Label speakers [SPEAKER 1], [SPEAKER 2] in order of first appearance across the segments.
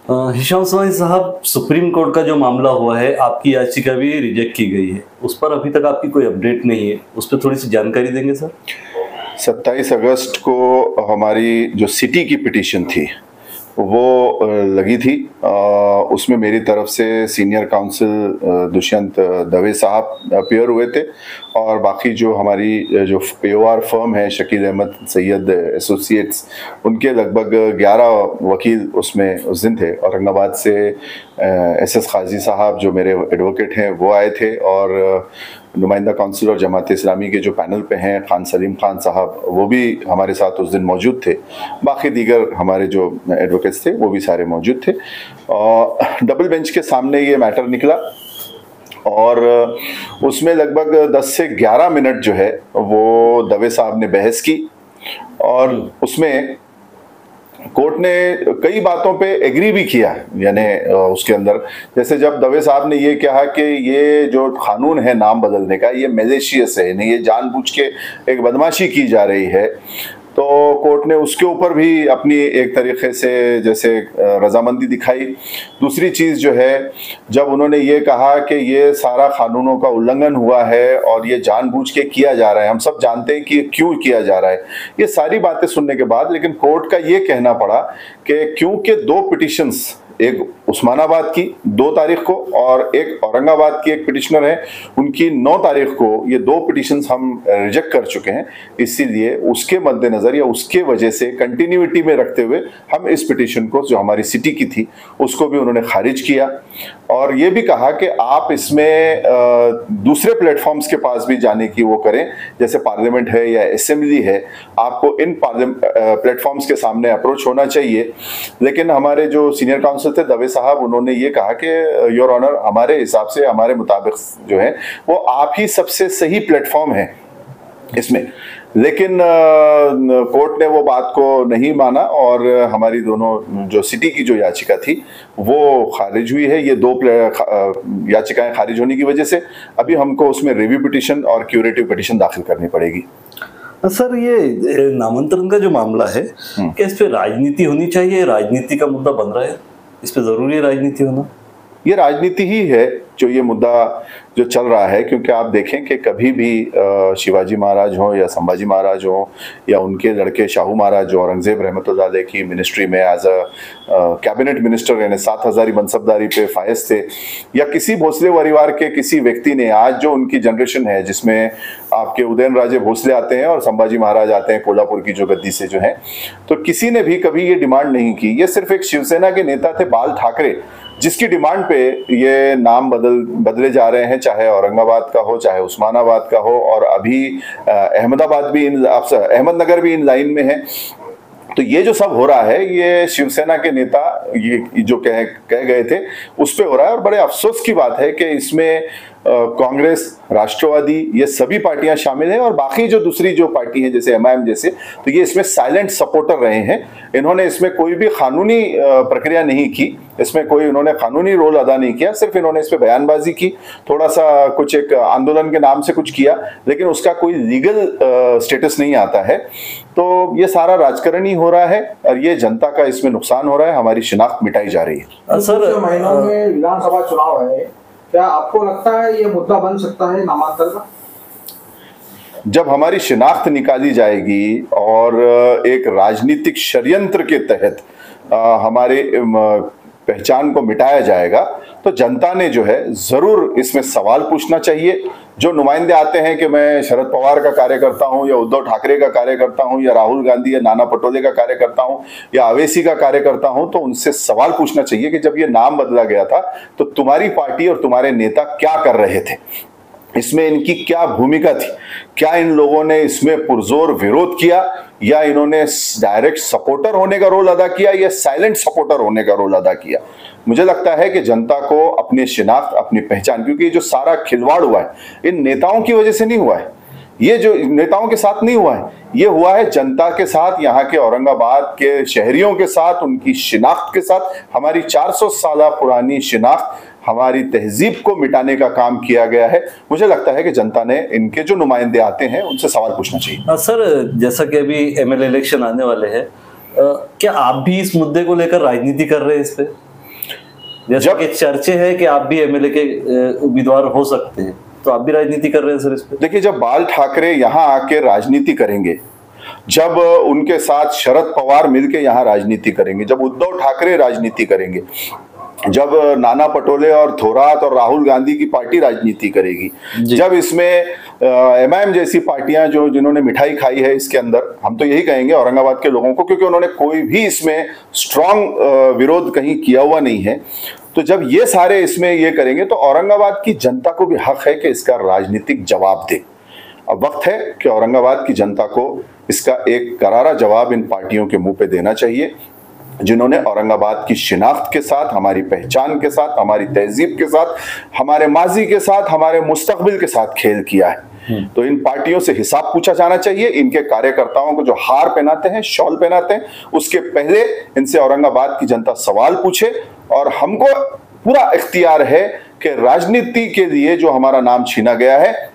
[SPEAKER 1] Hisham Sawai साहब, supreme court का जो मामला हुआ है, आपकी याचिका भी रिजेक्ट की गई है। उस पर अभी तक आपकी कोई अपडेट नहीं है, उस पर थोड़ी सी जानकारी देंगे सर?
[SPEAKER 2] 27 अगस्त को हमारी जो सिटी की पिटीशन थी वो लगी थी। उसमें मेरी तरफ से सीनियर काउंसिल दुष्यंत दवे साहब अपीयर हुए थे और बाकी जो हमारी जो पेओआर फर्म है शकील अहमद सैयद एसोसिएट्स, उनके लगभग 11 वकील उसमें उस दिन थे। औरंगाबाद से एसएस काजी साहब जो मेरे एडवोकेट हैं वो आए थे और नुमाइंदा काउंसिल और जमात इस्लामी के जो पैनल पे हैं खान सलीम खान साहब, वो भी हमारे साथ उस दिन मौजूद थे। बाकी दीगर हमारे जो एडवोकेट्स थे वो भी सारे मौजूद थे और डबल बेंच के सामने ये मैटर निकला और उसमें लगभग 10 से 11 मिनट जो है वो दवे साहब ने बहस की और उसमें कोर्ट ने कई बातों पे एग्री भी किया। यानी उसके अंदर जैसे जब दवे साहब ने ये कहा कि ये जो कानून है नाम बदलने का, ये मैलिशियस है, नहीं ये जानबूझ के एक बदमाशी की जा रही है, तो कोर्ट ने उसके ऊपर भी अपनी एक तरीके से जैसे रजामंदी दिखाई। दूसरी चीज़ जो है, जब उन्होंने ये कहा कि ये सारा कानूनों का उल्लंघन हुआ है और ये जानबूझ के किया जा रहा है, हम सब जानते हैं कि क्यों किया जा रहा है, ये सारी बातें सुनने के बाद लेकिन कोर्ट का ये कहना पड़ा कि क्योंकि 2 पिटिशंस, एक उस्मानाबाद की 2 तारीख को और एक औरंगाबाद की एक पिटिशनर है उनकी 9 तारीख को, ये 2 पिटिशंस हम रिजेक्ट कर चुके हैं, इसीलिए उसके मद्देनजर या उसके वजह से कंटिन्यूटी में रखते हुए हम इस पिटिशन को जो हमारी सिटी की थी उसको भी उन्होंने खारिज किया और ये भी कहा कि आप इसमें दूसरे प्लेटफॉर्म्स के पास भी जाने की वो करें, जैसे पार्लियामेंट है या असेंबली है, आपको इन प्लेटफॉर्म्स के सामने अप्रोच होना चाहिए। लेकिन हमारे जो सीनियर काउंसिल थे दवे साहब, उन्होंने ये कहा कि योर ऑनर, हमारे हिसाब से हमारे मुताबिक जो है वो आप ही सबसे सही प्लेटफॉर्म है इसमें। लेकिन कोर्ट ने वो बात को नहीं माना और हमारी दोनों जो सिटी की जो याचिका थी वो खारिज हुई है। ये 2 याचिकाएं खारिज होने की वजह से अभी हमको उसमें रिव्यू पिटिशन और क्यूरेटिव पिटिशन दाखिल करनी पड़ेगी।
[SPEAKER 1] सर, ये नामांतरण का जो मामला है, क्या इस पे राजनीति होनी चाहिए? राजनीति का मुद्दा बन रहा है, इस पे जरूरी है राजनीति होना?
[SPEAKER 2] ये राजनीति ही है जो ये मुद्दा जो चल रहा है, क्योंकि आप देखें कि कभी भी शिवाजी महाराज हो या संभाजी महाराज हो या उनके लड़के शाहू महाराज जो औरंगजेब रहमतुल्लाह अलैह की मिनिस्ट्री में एज अ कैबिनेट मिनिस्टर यानी 7 हज़ारी मनसबदारी पे फायज थे, या किसी भोसले परिवार के किसी व्यक्ति ने, आज जो उनकी जनरेशन है जिसमें आपके उदयन राजे भोसले आते हैं और संभाजी महाराज आते हैं कोल्हापुर की जो गद्दी से जो है, तो किसी ने भी कभी ये डिमांड नहीं की। ये सिर्फ एक शिवसेना के नेता थे बाल ठाकरे, जिसकी डिमांड पे ये नाम बदले जा रहे हैं, चाहे औरंगाबाद का हो चाहे उस्मानाबाद का हो, और अभी अहमदाबाद भी अहमदनगर भी इन लाइन में है। तो ये जो सब हो रहा है ये शिवसेना के नेता ये जो कह गए थे उस पे हो रहा है और बड़े अफसोस की बात है कि इसमें कांग्रेस, राष्ट्रवादी, ये सभी पार्टियां शामिल हैं और बाकी जो दूसरी जो पार्टी हैं जैसे एमआईएम जैसे, तो ये इसमें साइलेंट सपोर्टर रहे हैं। इन्होंने इसमें कोई भी कानूनी प्रक्रिया नहीं की, इसमें कोई उन्होंने कानूनी रोल अदा नहीं किया, सिर्फ इन्होंने इस पे बयानबाजी की, थोड़ा सा कुछ एक आंदोलन के नाम से कुछ किया, लेकिन उसका कोई लीगल स्टेटस नहीं आता है। तो ये सारा राजकारण ही हो रहा है और ये जनता का इसमें नुकसान हो रहा है, हमारी शिनाख्त मिटाई जा रही है।
[SPEAKER 3] सर, महीनों में विधानसभा चुनाव है, क्या आपको लगता है ये मुद्दा बन सकता है नामांकन का?
[SPEAKER 2] जब हमारी शिनाख्त निकाली जाएगी और एक राजनीतिक षड्यंत्र के तहत हमारे पहचान को मिटाया जाएगा, तो जनता ने जो है जरूर इसमें सवाल पूछना चाहिए। जो नुमाइंदे आते हैं कि मैं शरद पवार का कार्यकर्ता हूं या उद्धव ठाकरे का कार्यकर्ता हूं या राहुल गांधी या नाना पटोले का कार्यकर्ता हूं या अवेसी का कार्यकर्ता हूं, तो उनसे सवाल पूछना चाहिए कि जब ये नाम बदला गया था तो तुम्हारी पार्टी और तुम्हारे नेता क्या कर रहे थे, इसमें इनकी क्या भूमिका थी, क्या इन लोगों ने इसमें पुरजोर विरोध किया या इन्होंने डायरेक्ट सपोर्टर होने का रोल अदा किया या साइलेंट सपोर्टर होने का रोल अदा किया। मुझे लगता है कि जनता को अपनी शिनाख्त, अपनी पहचान, क्योंकि जो सारा खिलवाड़ हुआ है इन नेताओं की वजह से नहीं हुआ है, ये जो नेताओं के साथ नहीं हुआ है, ये हुआ है जनता के साथ, यहाँ के औरंगाबाद के शहरियों के साथ, उनकी शिनाख्त के साथ। हमारी 400 साल पुरानी शिनाख्त, हमारी तहजीब को मिटाने का काम किया गया है। मुझे लगता है कि जनता ने, इनके जो नुमाइंदे आते हैं उनसे सवाल पूछना चाहिए।
[SPEAKER 1] सर, जैसा कि अभी एमएलए इलेक्शन आने वाले हैं, क्या आप भी इस मुद्दे को लेकर राजनीति कर रहे हैं इस पे? जैसे कि चर्चे है कि आप भी एमएलए के उम्मीदवार हो सकते हैं, तो आप भी राजनीति कर रहे हैं सर इस पे?
[SPEAKER 2] देखिए, जब बाल ठाकरे यहाँ आके राजनीति करेंगे, जब उनके साथ शरद पवार मिलके यहाँ राजनीति करेंगे, जब उद्धव ठाकरे राजनीति करेंगे, जब नाना पटोले और थोरात और राहुल गांधी की पार्टी राजनीति करेगी, जब इसमें एमआईएम जैसी पार्टियां जो जिन्होंने मिठाई खाई है इसके अंदर, हम तो यही कहेंगे औरंगाबाद के लोगों को, क्योंकि उन्होंने कोई भी इसमें स्ट्रांग विरोध कहीं किया हुआ नहीं है, तो जब ये सारे इसमें ये करेंगे तो औरंगाबाद की जनता को भी हक है कि इसका राजनीतिक जवाब दे। अब वक्त है कि औरंगाबाद की जनता को इसका एक करारा जवाब इन पार्टियों के मुंह पे देना चाहिए, जिन्होंने औरंगाबाद की शिनाख्त के साथ, हमारी पहचान के साथ, हमारी तहजीब के साथ, हमारे माजी के साथ, हमारे मुस्तकबिल के साथ खेल किया है। तो इन पार्टियों से हिसाब पूछा जाना चाहिए। इनके कार्यकर्ताओं को जो हार पहनाते हैं, शॉल पहनाते हैं, उसके पहले इनसे औरंगाबाद की जनता सवाल पूछे। और हमको पूरा इख्तियार है कि राजनीति के लिए जो हमारा नाम छीना गया है,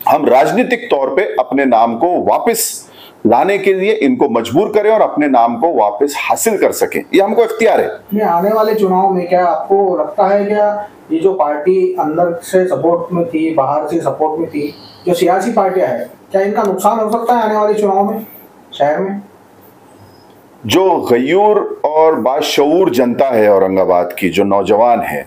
[SPEAKER 2] हम राजनीतिक तौर पे अपने नाम को वापस लाने के लिए इनको मजबूर करें और अपने नाम को वापस हासिल कर सकें, ये हमको इख्तियार है।
[SPEAKER 3] आने वाले चुनाव में क्या आपको लगता है, क्या ये जो पार्टी अंदर से सपोर्ट में थी, बाहर से सपोर्ट में थी, जो सियासी पार्टियां हैं, क्या इनका नुकसान हो सकता है आने वाले चुनाव में शहर में?
[SPEAKER 2] जो गयूर और बाशऊर जनता है औरंगाबाद की, जो नौजवान है,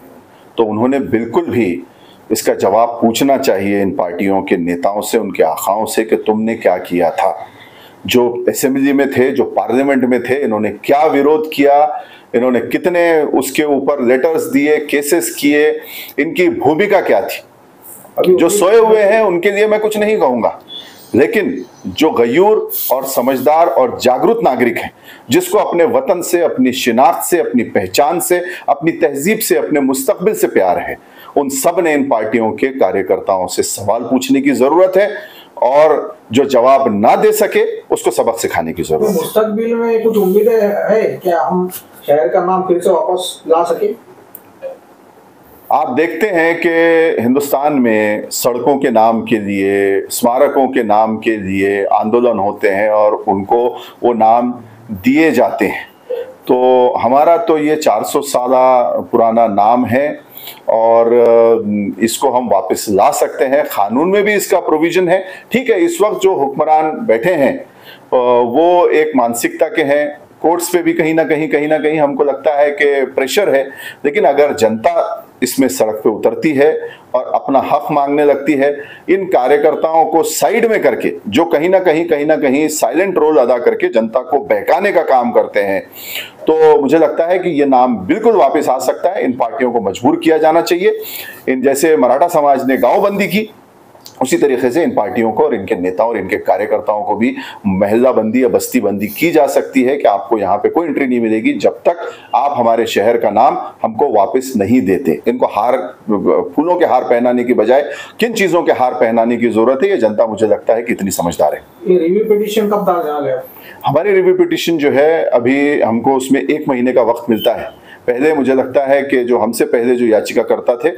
[SPEAKER 2] तो उन्होंने बिल्कुल भी इसका जवाब पूछना चाहिए इन पार्टियों के नेताओं से, उनके आखाओं से, कि तुमने क्या किया था। जो असेंबली में थे, जो पार्लियामेंट में थे, इन्होंने क्या विरोध किया, इन्होंने कितने उसके ऊपर लेटर्स दिए, केसेस किए, इनकी भूमिका क्या थी। जो सोए हुए हैं उनके लिए मैं कुछ नहीं कहूंगा, लेकिन जो गयूर और समझदार और जागरूक नागरिक हैं, जिसको अपने वतन से, अपनी शिनाख्त से, अपनी पहचान से, अपनी तहजीब से, अपने मुस्तकबिल से प्यार है, उन सब ने इन पार्टियों के कार्यकर्ताओं से सवाल पूछने की जरूरत है, और जो जवाब ना दे सके उसको सबक सिखाने की जरूरत है।
[SPEAKER 3] मुस्तकबिल में कुछ उम्मीदें है क्या हम शहर का नाम फिर से वापस ला सके?
[SPEAKER 2] आप देखते हैं कि हिंदुस्तान में सड़कों के नाम के लिए, स्मारकों के नाम के लिए आंदोलन होते हैं और उनको वो नाम दिए जाते हैं। तो हमारा तो ये 400 साल पुराना नाम है और इसको हम वापस ला सकते हैं। कानून में भी इसका प्रोविजन है। ठीक है, इस वक्त जो हुक्मरान बैठे हैं वो एक मानसिकता के हैं, कोर्ट्स पे भी कहीं ना कहीं हमको लगता है कि प्रेशर है, लेकिन अगर जनता इसमें सड़क पे उतरती है और अपना हक मांगने लगती है, इन कार्यकर्ताओं को साइड में करके, जो कहीं ना कहीं साइलेंट रोल अदा करके जनता को बहकाने का काम करते हैं, तो मुझे लगता है कि ये नाम बिल्कुल वापस आ सकता है। इन पार्टियों को मजबूर किया जाना चाहिए। इन जैसे मराठा समाज ने गांव बंदी की, उसी तरीके से इन पार्टियों को और इनके नेताओं और इनके कार्यकर्ताओं को भी महल्ला बंदी या बस्ती बंदी की जा सकती है कि आपको यहाँ पे कोई एंट्री नहीं मिलेगी जब तक आप हमारे शहर का नाम हमको वापस नहीं देते। इनको फूलों के हार पहनाने की बजाय किन चीजों के हार पहनाने की जरूरत है, ये जनता मुझे लगता है कि इतनी समझदार है।
[SPEAKER 3] ये रिव्यू पिटीशन कब तक आ गया?
[SPEAKER 2] हमारी रिव्यू पिटीशन जो है, अभी हमको उसमें 1 महीने का वक्त मिलता है। पहले मुझे लगता है कि जो हमसे पहले जो याचिकाकर्ता थे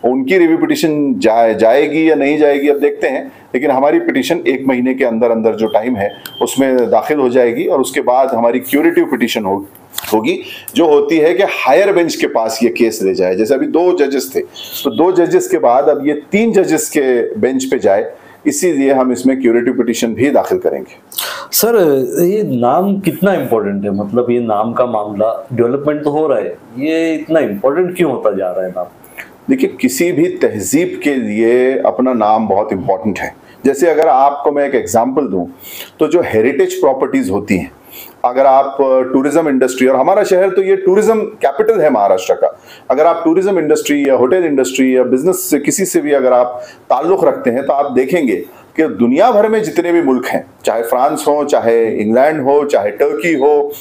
[SPEAKER 2] उनकी रिव्यू पिटीशन जाएगी या नहीं जाएगी, अब देखते हैं, लेकिन हमारी पिटीशन 1 महीने के अंदर अंदर जो टाइम है उसमें दाखिल हो जाएगी और उसके बाद हमारी क्यूरेटिव पिटीशन होगी, जो होती है कि हायर बेंच के पास ये केस ले जाए। जैसे अभी 2 जजेस थे, तो 2 जजेस के बाद अब ये 3 जजेस के बेंच पे जाए, इसीलिए हम इसमें क्यूरेटिव पिटीशन भी दाखिल करेंगे।
[SPEAKER 1] सर, ये नाम कितना इम्पोर्टेंट है? मतलब ये नाम का मामला, डेवलपमेंट तो हो रहा है, ये इतना इम्पोर्टेंट क्यों होता जा रहा है नाम?
[SPEAKER 2] देखिए, किसी भी तहजीब के लिए अपना नाम बहुत इम्पोर्टेंट है। जैसे अगर आपको मैं एक एग्जांपल दूं, तो जो हेरिटेज प्रॉपर्टीज होती हैं, अगर आप टूरिज्म इंडस्ट्री, और हमारा शहर तो ये टूरिज्म कैपिटल है महाराष्ट्र का, अगर आप टूरिज्म इंडस्ट्री या होटल इंडस्ट्री या बिजनेस से किसी से भी अगर आप ताल्लुक रखते हैं, तो आप देखेंगे कि दुनिया भर में जितने भी मुल्क हैं, चाहे फ्रांस हो, चाहे इंग्लैंड हो, चाहे टर्की हो,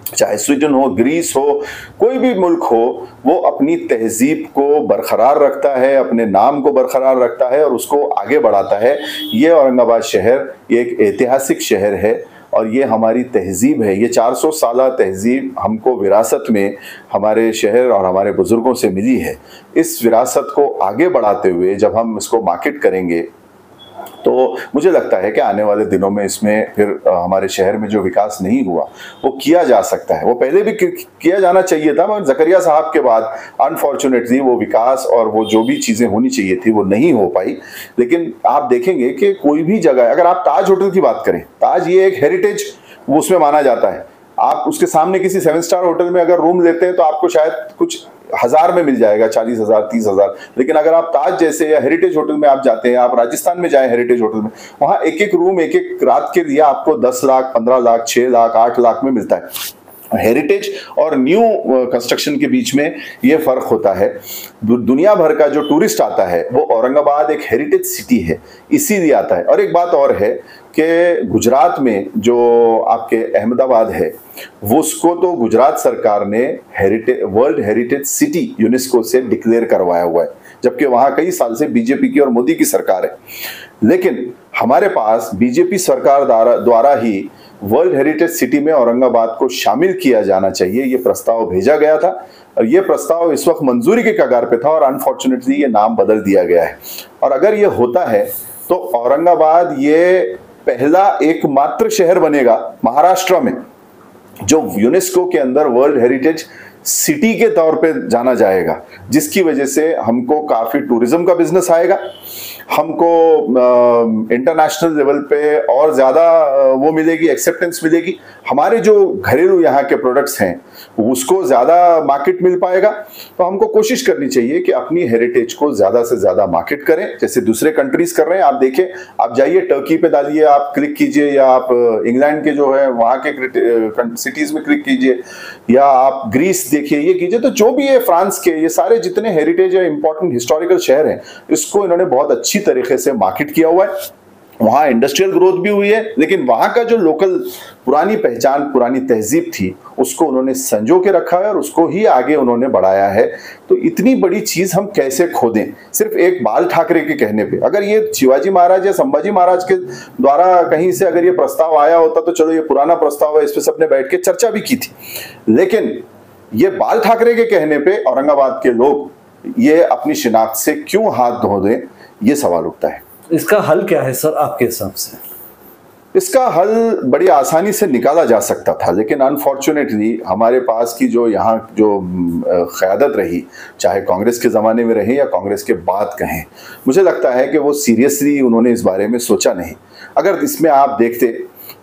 [SPEAKER 2] चाहे स्वीडन हो, ग्रीस हो, कोई भी मुल्क हो, वो अपनी तहजीब को बरकरार रखता है, अपने नाम को बरकरार रखता है और उसको आगे बढ़ाता है। ये औरंगाबाद शहर ये एक ऐतिहासिक शहर है और ये हमारी तहजीब है। ये 400 साल तहजीब हमको विरासत में हमारे शहर और हमारे बुजुर्गों से मिली है। इस विरासत को आगे बढ़ाते हुए जब हम इसको मार्केट करेंगे, तो मुझे लगता है कि आने वाले दिनों में इसमें फिर हमारे शहर में जो विकास नहीं हुआ वो किया जा सकता है। वो पहले भी किया जाना चाहिए था, मगर जकरिया साहब के बाद अनफॉर्चुनेटली वो विकास और वो जो भी चीज़ें होनी चाहिए थी वो नहीं हो पाई। लेकिन आप देखेंगे कि कोई भी जगह, अगर आप ताज होटल की बात करें, ताज ये एक हेरिटेज वो उसमें माना जाता है। आप उसके सामने किसी 7 स्टार होटल में अगर रूम लेते हैं तो आपको शायद कुछ हजार में मिल जाएगा, 40,000 30,000। लेकिन अगर आप ताज जैसे या हेरिटेज होटल में आप जाते हैं, आप राजस्थान में जाएं हेरिटेज होटल में, वहां एक एक रूम एक एक रात के लिए आपको 10 लाख 15 लाख 6 लाख 8 लाख में मिलता है। हेरिटेज और न्यू कंस्ट्रक्शन के बीच में ये फर्क होता है। दुनिया भर का जो टूरिस्ट आता है वो औरंगाबाद एक हेरिटेज सिटी है इसीलिए आता है। और एक बात और है कि गुजरात में जो आपके अहमदाबाद है वो उसको तो गुजरात सरकार ने वर्ल्ड हेरिटेज सिटी यूनेस्को से डिक्लेयर करवाया हुआ है, जबकि वहां कई साल से बीजेपी की और मोदी की सरकार है। लेकिन हमारे पास बीजेपी सरकार द्वारा ही वर्ल्ड हेरिटेज सिटी में औरंगाबाद को शामिल किया जाना चाहिए, ये प्रस्ताव भेजा गया था और ये प्रस्ताव इस वक्त मंजूरी के कगार पे था और अनफॉर्चुनेटली ये नाम बदल दिया गया है। और अगर ये होता है तो औरंगाबाद ये पहला एकमात्र शहर बनेगा महाराष्ट्र में जो यूनेस्को के अंदर वर्ल्ड हेरिटेज सिटी के तौर पे जाना जाएगा, जिसकी वजह से हमको काफी टूरिज्म का बिजनेस आएगा, हमको इंटरनेशनल लेवल पे और ज़्यादा वो मिलेगी, एक्सेप्टेंस मिलेगी। हमारे जो घरेलू यहाँ के प्रोडक्ट्स हैं उसको ज़्यादा मार्केट मिल पाएगा। तो हमको कोशिश करनी चाहिए कि अपनी हेरिटेज को ज़्यादा से ज़्यादा मार्केट करें, जैसे दूसरे कंट्रीज कर रहे हैं। आप देखें, आप जाइए टर्की पे डालिए, आप क्लिक कीजिए, या आप इंग्लैंड के जो है वहाँ के सिटीज़ में क्लिक कीजिए, या आप ग्रीस देखिए, ये कीजिए। तो जो भी है फ्रांस के ये सारे जितने हेरिटेज या इंपॉर्टेंट हिस्टोरिकल शहर हैं इसको इन्होंने बहुत अच्छी तरीके से मार्केट किया हुआ है। वहां इंडस्ट्रियल ग्रोथ भी हुई है, लेकिन वहां का जो लोकल पुरानी पहचान पुरानी तहजीब थी उसको उन्होंने संजो के रखा है और उसको ही आगे उन्होंने बढ़ाया है। तो इतनी बड़ी चीज हम कैसे खो दें सिर्फ एक बाल ठाकरे के कहने पे। अगर ये शिवाजी महाराज या संभाजी महाराज के द्वारा कहीं से अगर ये प्रस्ताव आया होता तो चलो ये पुराना प्रस्ताव है, इस पे सबने बैठ के चर्चा भी की थी, लेकिन ये बाल ठाकरे के कहने पे औरंगाबाद के लोग ये अपनी शिनाख्त से क्यों हाथ धो दें, ये सवाल उठता है।
[SPEAKER 1] इसका हल क्या है सर आपके हिसाब से?
[SPEAKER 2] इसका हल बड़ी आसानी से निकाला जा सकता था, लेकिन अनफॉर्चुनेटली हमारे पास की जो यहाँ जो क़यादत रही, चाहे कांग्रेस के ज़माने में रहे या कांग्रेस के बाद कहें, मुझे लगता है कि वो सीरियसली उन्होंने इस बारे में सोचा नहीं। अगर इसमें आप देखते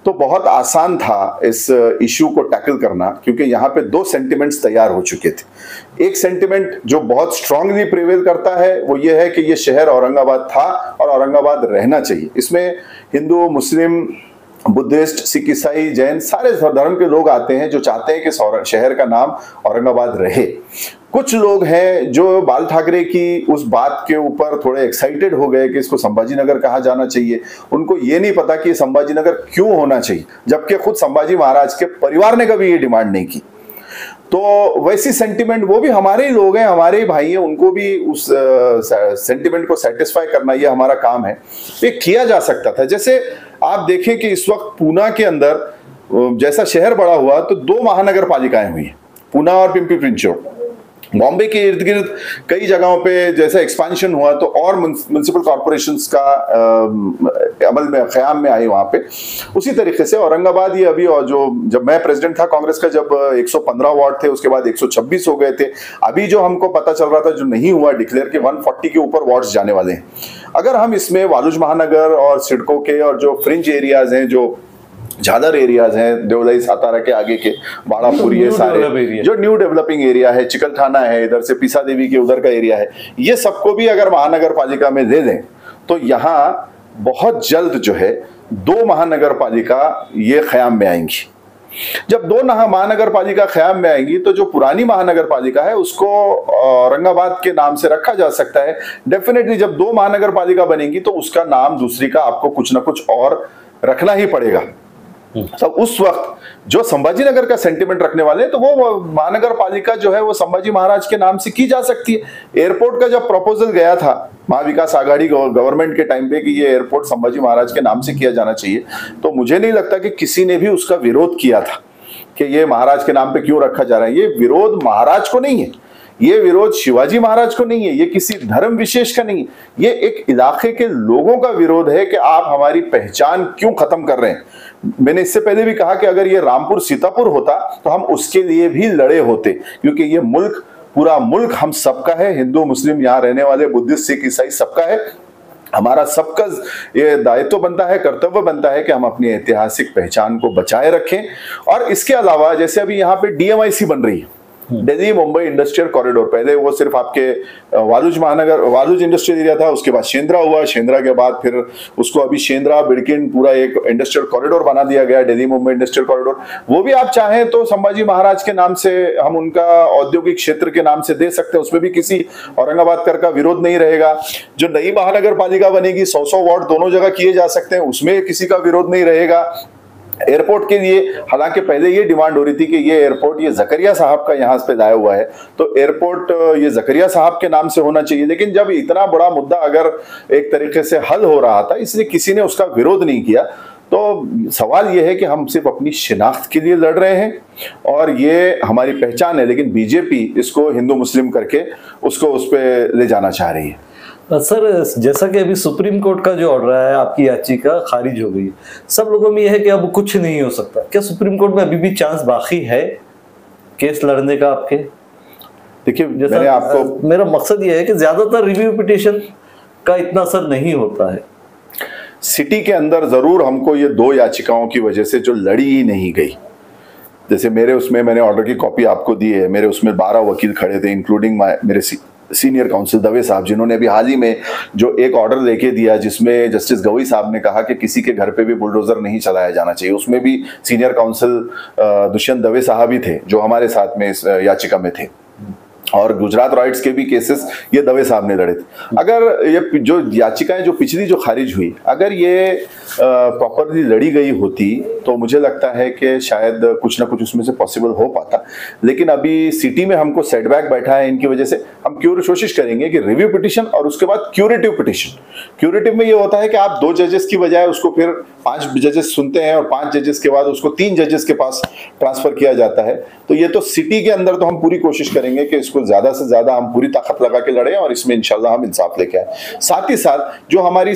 [SPEAKER 2] तो बहुत आसान था इस इशू को टैकल करना, क्योंकि यहाँ पे दो सेंटिमेंट्स तैयार हो चुके थे। एक सेंटिमेंट जो बहुत स्ट्रांगली प्रिवेल करता है वो ये है कि ये शहर औरंगाबाद था और औरंगाबाद रहना चाहिए। इसमें हिंदू, मुस्लिम, बुद्धिस्ट, सिख, ईसाई, जैन सारे धर्म के लोग आते हैं जो चाहते हैं कि शहर का नाम औरंगाबाद रहे। कुछ लोग हैं जो बाल ठाकरे की उस बात के ऊपर थोड़े एक्साइटेड हो गए कि इसको संभाजी नगर कहा जाना चाहिए। उनको ये नहीं पता कि संभाजी नगर क्यों होना चाहिए, जबकि खुद संभाजी महाराज के परिवार ने कभी ये डिमांड नहीं की। तो वैसी सेंटिमेंट, वो भी हमारे ही लोग हैं, हमारे ही भाई हैं, उनको भी उस सेंटिमेंट को सेटिस्फाई करना ये हमारा काम है। ये किया जा सकता था। जैसे आप देखें कि इस वक्त पूना के अंदर जैसा शहर बड़ा हुआ तो 2 महानगर पालिकाएं हुई, पूना और पिंपरी चिंचवड। बॉम्बे के इर्द गिर्द कई जगहों पे जैसा एक्सपेंशन हुआ तो और म्युनिसिपल कॉर्पोरेशंस का अमल में क़याम में आई वहाँ पे। उसी तरीके से औरंगाबाद ये अभी, और जो जब मैं प्रेसिडेंट था कांग्रेस का, जब 115 वार्ड थे उसके बाद 126 हो गए थे। अभी जो हमको पता चल रहा था जो नहीं हुआ डिक्लेयर के 140 के ऊपर वार्ड्स जाने वाले हैं। अगर हम इसमें वालुज महानगर और सिडको के और जो फ्रिंज एरियाज हैं, जो झालर एरियाज हैं, देवलाई सातारा के आगे के बाड़ापुर, ये सारे जो न्यू डेवलपिंग एरिया है, चिकलठाना है, इधर से पीसा देवी के उधर का एरिया है, ये सबको भी अगर महानगर पालिका में ले लें तो यहाँ बहुत जल्द जो है 2 महानगर पालिका ये क़याम में आएंगी। जब 2 महानगर पालिका क़याम में आएंगी तो जो पुरानी महानगर पालिका है उसको औरंगाबाद के नाम से रखा जा सकता है। डेफिनेटली जब 2 महानगर पालिका बनेंगी तो उसका नाम दूसरी का आपको कुछ ना कुछ और रखना ही पड़ेगा। तो उस वक्त जो संभाजी नगर का सेंटिमेंट रखने वाले तो वो महानगर पालिका जो है वो संभाजी महाराज के नाम से की जा सकती है। एयरपोर्ट का जब प्रपोजल गया था महाविकास आघाड़ी गवर्नमेंट के टाइम पे कि ये एयरपोर्ट संभाजी महाराज के नाम से किया जाना चाहिए, तो मुझे नहीं लगता कि किसी ने भी उसका विरोध किया था कि ये महाराज के नाम पे क्यों रखा जा रहा है। ये विरोध महाराज को नहीं है, ये विरोध शिवाजी महाराज को नहीं है, ये किसी धर्म विशेष का नहीं है, ये एक इलाके के लोगों का विरोध है कि आप हमारी पहचान क्यों खत्म कर रहे हैं। मैंने इससे पहले भी कहा कि अगर ये रामपुर सीतापुर होता तो हम उसके लिए भी लड़े होते, क्योंकि ये मुल्क, पूरा मुल्क हम सबका है, हिंदू मुस्लिम यहाँ रहने वाले, बुद्धिस्ट सिख ईसाई सबका है। हमारा सबका ये दायित्व बनता है, कर्तव्य बनता है कि हम अपनी ऐतिहासिक पहचान को बचाए रखें। और इसके अलावा जैसे अभी यहाँ पे DMIC बन रही है, दिल्ली मुंबई इंडस्ट्रियल कॉरिडोर, पहले वो सिर्फ आपके वालूज महानगर, वालूज इंडस्ट्रियल एरिया था, उसके बाद शेंद्रा हुआ, शेंद्रा के बाद फिर उसको अभी शेंद्रा बिडकिन पूरा एक इंडस्ट्रियल कॉरिडोर बना दिया गया, दिल्ली मुंबई इंडस्ट्रियल कॉरिडोर। वो भी आप चाहें तो संभाजी महाराज के नाम से हम उनका औद्योगिक क्षेत्र के नाम से दे सकते हैं, उसमें भी किसी औरंगाबाद कर का विरोध नहीं रहेगा। जो नई महानगर पालिका बनेगी 100 वार्ड दोनों जगह किए जा सकते हैं, उसमें किसी का विरोध नहीं रहेगा। एयरपोर्ट के लिए हालांकि पहले ये डिमांड हो रही थी कि ये एयरपोर्ट ये जकरिया साहब का यहाँ पे लाया हुआ है, तो एयरपोर्ट ये जकरिया साहब के नाम से होना चाहिए। लेकिन जब इतना बड़ा मुद्दा अगर एक तरीके से हल हो रहा था, इसलिए किसी ने उसका विरोध नहीं किया। तो सवाल ये है कि हम सिर्फ अपनी शिनाख्त के लिए लड़ रहे हैं और ये हमारी पहचान है, लेकिन बीजेपी इसको हिंदू मुस्लिम करके उसको उस पर ले जाना चाह रही है।
[SPEAKER 1] सर, जैसा कि अभी सुप्रीम कोर्ट का जो ऑर्डर है, आपकी याचिका खारिज हो गई, सब लोगों में यह है कि अब कुछ नहीं हो सकता। क्या सुप्रीम कोर्ट में अभी भी चांस बाकी है केस लड़ने का आपके?
[SPEAKER 2] देखिए,
[SPEAKER 1] मैंने आपको, मेरा मकसद यह है कि ज्यादातर रिव्यू पिटीशन का इतना असर नहीं होता है।
[SPEAKER 2] सिटी के अंदर जरूर हमको ये 2 याचिकाओं की वजह से जो लड़ी ही नहीं गई, जैसे मेरे उसमें मैंने ऑर्डर की कॉपी आपको दी है, मेरे उसमें 12 वकील खड़े थे, इंक्लूडिंग मेरे सीनियर काउंसिल दवे साहब, जिन्होंने अभी हाल ही में जो एक ऑर्डर लेके दिया जिसमें जस्टिस गवई साहब ने कहा कि किसी के घर पे भी बुलडोजर नहीं चलाया जाना चाहिए, उसमें भी सीनियर काउंसिल दुष्यंत दवे साहब ही थे जो हमारे साथ में इस याचिका में थे। और गुजरात राइट्स के भी केसेस ये दवे साहब ने लड़े थे। अगर ये जो याचिकाएं जो पिछली जो खारिज हुई, अगर ये प्रॉपरली लड़ी गई होती तो मुझे लगता है कि शायद कुछ ना कुछ उसमें से पॉसिबल हो पाता। लेकिन अभी सिटी में हमको सेटबैक बैठा है, इनकी वजह से हम कोशिश करेंगे कि रिव्यू पिटीशन और उसके बाद क्यूरेटिव पिटीशन। क्यूरेटिव में ये होता है कि आप 2 जजेस की बजाय उसको फिर 5 जजेस सुनते हैं और 5 जजेस के बाद उसको 3 जजेस के पास ट्रांसफर किया जाता है। तो ये तो सिटी के अंदर तो हम पूरी कोशिश करेंगे कि इसको ज्यादा से ज्यादा हम पूरी ताकत लगा के लड़े और इसमें इंशाल्लाह हम इंसाफ लेके आए। साथ ही साथ जो हमारी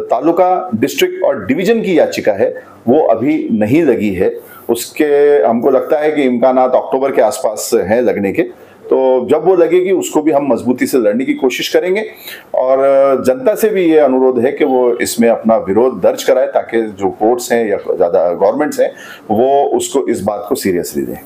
[SPEAKER 2] तालुका, डिस्ट्रिक्ट और डिवीजन की याचिका है वो अभी नहीं लगी है, उसके हमको लगता है कि इम्कानात अक्टूबर के आसपास हैं लगने के। तो जब वो लगेगी उसको भी हम मजबूती से लड़ने की कोशिश करेंगे और जनता से भी ये अनुरोध है कि वो इसमें अपना विरोध दर्ज कराए ताकि जो कोर्ट्स हैं या ज्यादा गवर्नमेंट्स हैं वो उसको इस बात को सीरियसली लें।